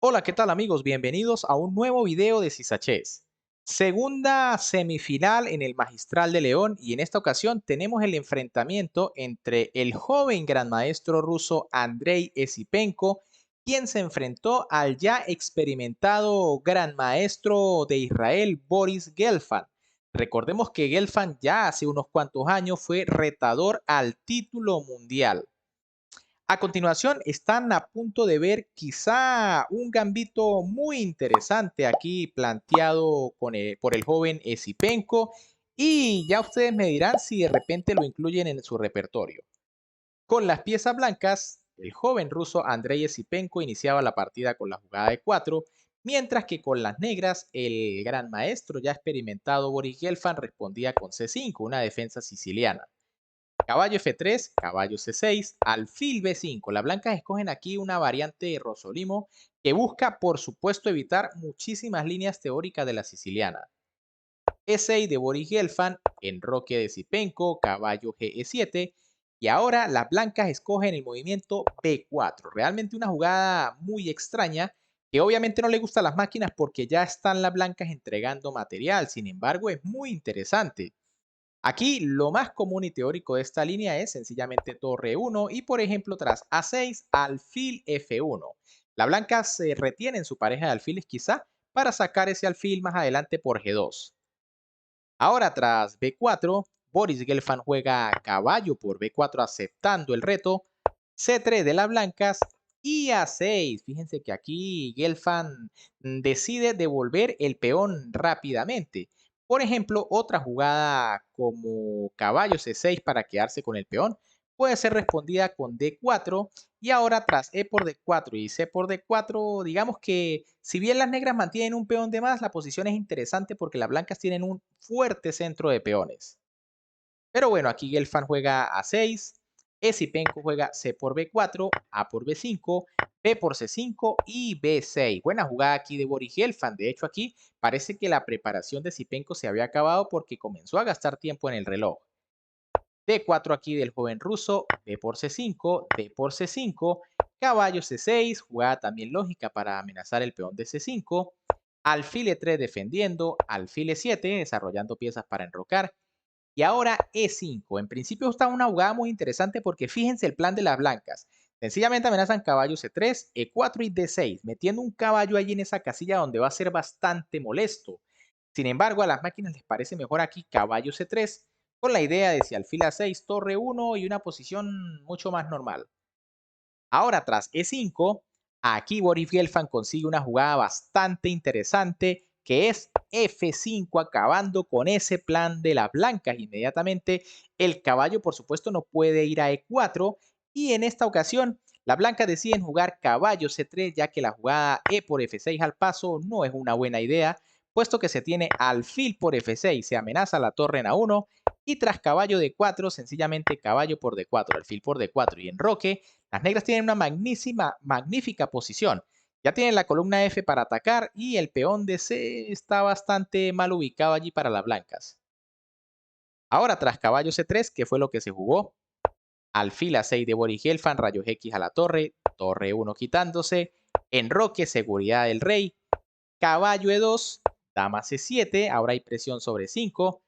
Hola, ¿qué tal amigos? Bienvenidos a un nuevo video de Sisachés. Segunda semifinal en el Magistral de León y en esta ocasión tenemos el enfrentamiento entre el joven gran maestro ruso Andrei Esipenko, quien se enfrentó al ya experimentado gran maestro de Israel Boris Gelfand. Recordemos que Gelfand ya hace unos cuantos años fue retador al título mundial. A continuación, están a punto de ver quizá un gambito muy interesante aquí planteado por el joven Esipenko y ya ustedes me dirán si de repente lo incluyen en su repertorio. Con las piezas blancas, el joven ruso Andrei Esipenko iniciaba la partida con la jugada de 4, mientras que con las negras, el gran maestro ya experimentado Boris Gelfand respondía con C5, una defensa siciliana. Caballo F3, caballo C6, alfil B5. Las blancas escogen aquí una variante de Rosolimo que busca, por supuesto, evitar muchísimas líneas teóricas de la siciliana. E6 de Boris Gelfand, enroque de Sipenko, caballo GE7. Y ahora las blancas escogen el movimiento B4. Realmente una jugada muy extraña que obviamente no le gusta a las máquinas porque ya están las blancas entregando material. Sin embargo, es muy interesante. Aquí lo más común y teórico de esta línea es sencillamente torre 1 y por ejemplo tras A6 alfil F1. La blanca se retiene en su pareja de alfiles quizá para sacar ese alfil más adelante por G2. Ahora tras B4, Boris Gelfand juega caballo por B4 aceptando el reto, C3 de las blancas y A6. Fíjense que aquí Gelfand decide devolver el peón rápidamente. Por ejemplo, otra jugada como caballo C6 para quedarse con el peón puede ser respondida con D4 y ahora tras E por D4 y C por D4, digamos que si bien las negras mantienen un peón de más, la posición es interesante porque las blancas tienen un fuerte centro de peones. Pero bueno, aquí Gelfand juega A6, Esipenko juega C por B4, A por B5, B por C5 y B6. Buena jugada aquí de Boris Gelfand. De hecho, aquí parece que la preparación de Esipenko se había acabado porque comenzó a gastar tiempo en el reloj. D4 aquí del joven ruso, B por C5, D por C5, caballo C6, jugada también lógica para amenazar el peón de C5, alfil E3 defendiendo, alfil E7 desarrollando piezas para enrocar, y ahora E5. En principio está una jugada muy interesante porque fíjense el plan de las blancas. Sencillamente amenazan caballo C3, E4 y D6, metiendo un caballo allí en esa casilla donde va a ser bastante molesto. Sin embargo, a las máquinas les parece mejor aquí caballo C3, con la idea de si alfil A6, torre 1 y una posición mucho más normal. Ahora, tras E5, aquí Boris Gelfand consigue una jugada bastante interesante que es F5, acabando con ese plan de las blancas. Inmediatamente, el caballo, por supuesto, no puede ir a E4 y en esta ocasión, las blancas deciden jugar caballo C3, ya que la jugada E por F6 al paso no es una buena idea, puesto que se tiene alfil por F6, se amenaza la torre en A1 y tras caballo D4, sencillamente caballo por D4, alfil por D4 y enroque, las negras tienen una magnífica posición. Ya tienen la columna F para atacar y el peón de C está bastante mal ubicado allí para las blancas. Ahora, tras caballo C3, que fue lo que se jugó, alfil A6 de Boris Gelfand, rayos X a la torre, torre 1 quitándose, enroque, seguridad del rey, caballo E2, dama C7, ahora hay presión sobre 5,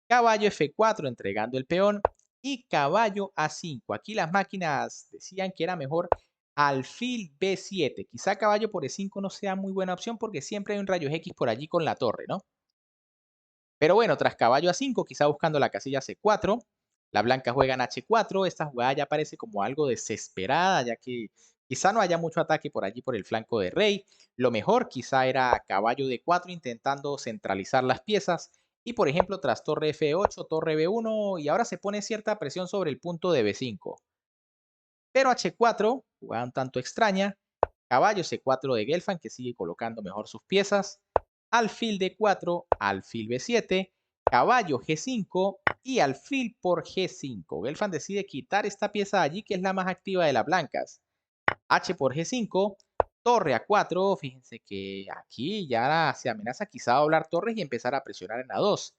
caballo F4 entregando el peón y caballo A5. Aquí las máquinas decían que era mejor alfil B7. Quizá caballo por E5 no sea muy buena opción porque siempre hay un rayos X por allí con la torre, ¿no? Pero bueno, tras caballo A5, quizá buscando la casilla C4, la blanca juega en H4. Esta jugada ya parece como algo desesperada, ya que quizá no haya mucho ataque por allí por el flanco de rey. Lo mejor quizá era caballo D4 intentando centralizar las piezas. Y por ejemplo, tras torre F8, torre B1, y ahora se pone cierta presión sobre el punto de B5. Pero H4, jugada un tanto extraña, caballo C4 de Gelfand que sigue colocando mejor sus piezas, alfil D4, alfil B7, caballo G5 y alfil por G5. Gelfand decide quitar esta pieza de allí que es la más activa de las blancas. H por G5, torre A4, fíjense que aquí ya se amenaza quizá doblar torres y empezar a presionar en A2.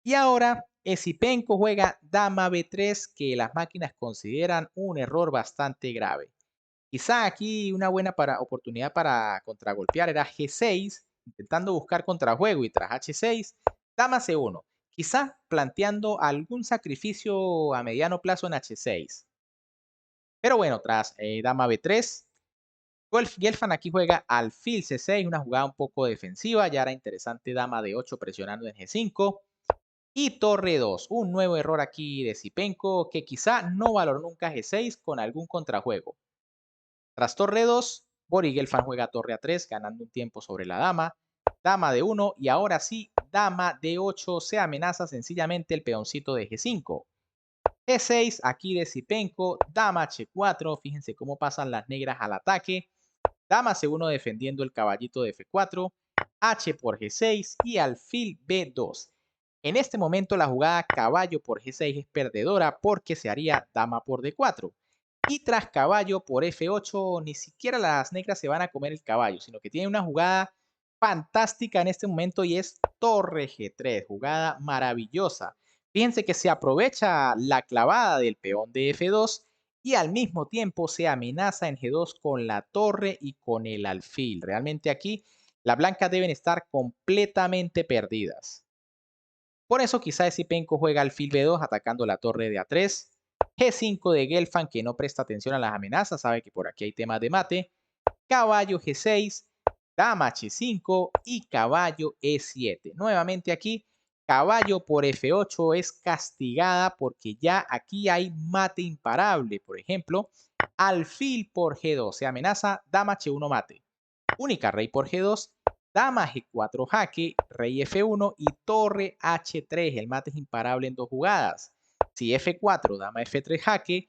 Y ahora Esipenko juega dama B3 que las máquinas consideran un error bastante grave. Quizá aquí una buena oportunidad para contragolpear era G6, intentando buscar contrajuego y tras H6, dama C1. Quizá planteando algún sacrificio a mediano plazo en H6. Pero bueno, tras dama B3, Gelfand aquí juega alfil C6, una jugada un poco defensiva. Ya era interesante dama D8 presionando en G5. Y torre 2, un nuevo error aquí de Zipenko que quizá no valoró nunca G6 con algún contrajuego. Tras torre 2, Boris Gelfand juega torre A3 ganando un tiempo sobre la dama. Dama D1 y ahora sí, dama D8 se amenaza sencillamente el peoncito de G5. G6 aquí de Zipenko, dama H4, fíjense cómo pasan las negras al ataque. Dama C1 defendiendo el caballito de F4, H por G6 y alfil B2. En este momento la jugada caballo por G6 es perdedora porque se haría dama por D4. Y tras caballo por F8 ni siquiera las negras se van a comer el caballo, sino que tiene una jugada fantástica en este momento y es torre G3, jugada maravillosa. Fíjense que se aprovecha la clavada del peón de F2 y al mismo tiempo se amenaza en G2 con la torre y con el alfil. Realmente aquí las blancas deben estar completamente perdidas. Por eso quizá Zipenko juega alfil B2 atacando la torre de A3. G5 de Gelfand que no presta atención a las amenazas, sabe que por aquí hay temas de mate. Caballo G6, dama H5 y caballo E7. Nuevamente aquí, caballo por F8 es castigada porque ya aquí hay mate imparable. Por ejemplo, alfil por G2 se amenaza dama H1 mate. Única rey por G2, dama G4 jaque, rey F1 y torre H3. El mate es imparable en dos jugadas. Si F4, dama F3 jaque,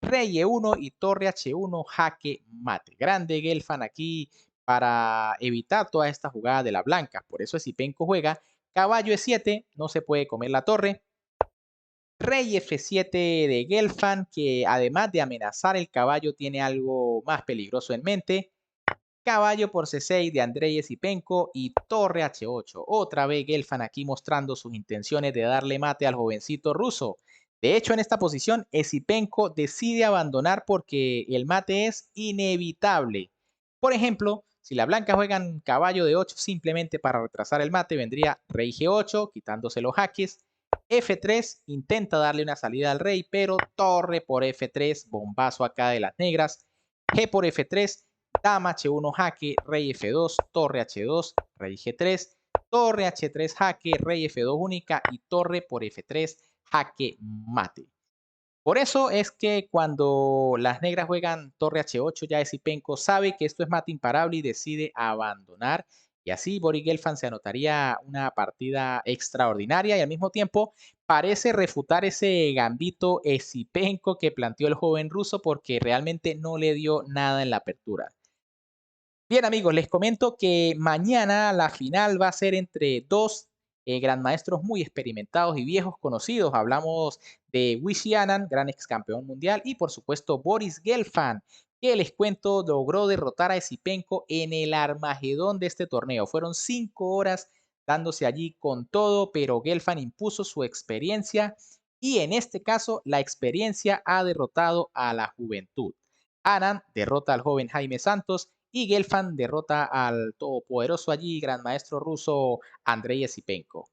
rey E1 y torre H1 jaque mate. Grande Gelfand aquí para evitar todas estas jugadas de la blanca. Por eso Zipenko juega caballo E7, no se puede comer la torre. Rey F7 de Gelfand, que además de amenazar el caballo, tiene algo más peligroso en mente. Caballo por C6 de Andrei Zipenko y torre H8. Otra vez Gelfand aquí mostrando sus intenciones de darle mate al jovencito ruso. De hecho, en esta posición, Zipenko decide abandonar porque el mate es inevitable. Por ejemplo, si la blanca juegan caballo de 8 simplemente para retrasar el mate, vendría rey G8, quitándose los jaques. F3 intenta darle una salida al rey, pero torre por F3, bombazo acá de las negras. G por F3, dama H1 jaque, rey F2, torre H2, rey G3, torre H3 jaque, rey F2 única y torre por F3 jaque mate. Por eso es que cuando las negras juegan torre H8, ya Zipenko sabe que esto es mate imparable y decide abandonar. Y así Boris Gelfand se anotaría una partida extraordinaria y al mismo tiempo parece refutar ese gambito Zipenko que planteó el joven ruso porque realmente no le dio nada en la apertura. Bien, amigos, les comento que mañana la final va a ser entre dos gran maestros muy experimentados y viejos conocidos. Hablamos de Wishy Anand, gran ex campeón mundial, y por supuesto Boris Gelfand, que les cuento logró derrotar a Zipenko en el Armagedón de este torneo. Fueron 5 horas dándose allí con todo, pero Gelfand impuso su experiencia y en este caso la experiencia ha derrotado a la juventud. Anand derrota al joven Jaime Santos y Gelfand derrota al todopoderoso allí gran maestro ruso Andrei Zipenko.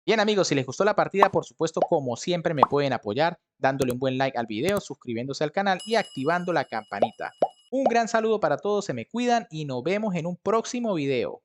Bien amigos, si les gustó la partida, por supuesto, como siempre me pueden apoyar dándole un buen like al video, suscribiéndose al canal y activando la campanita. Un gran saludo para todos, se me cuidan y nos vemos en un próximo video.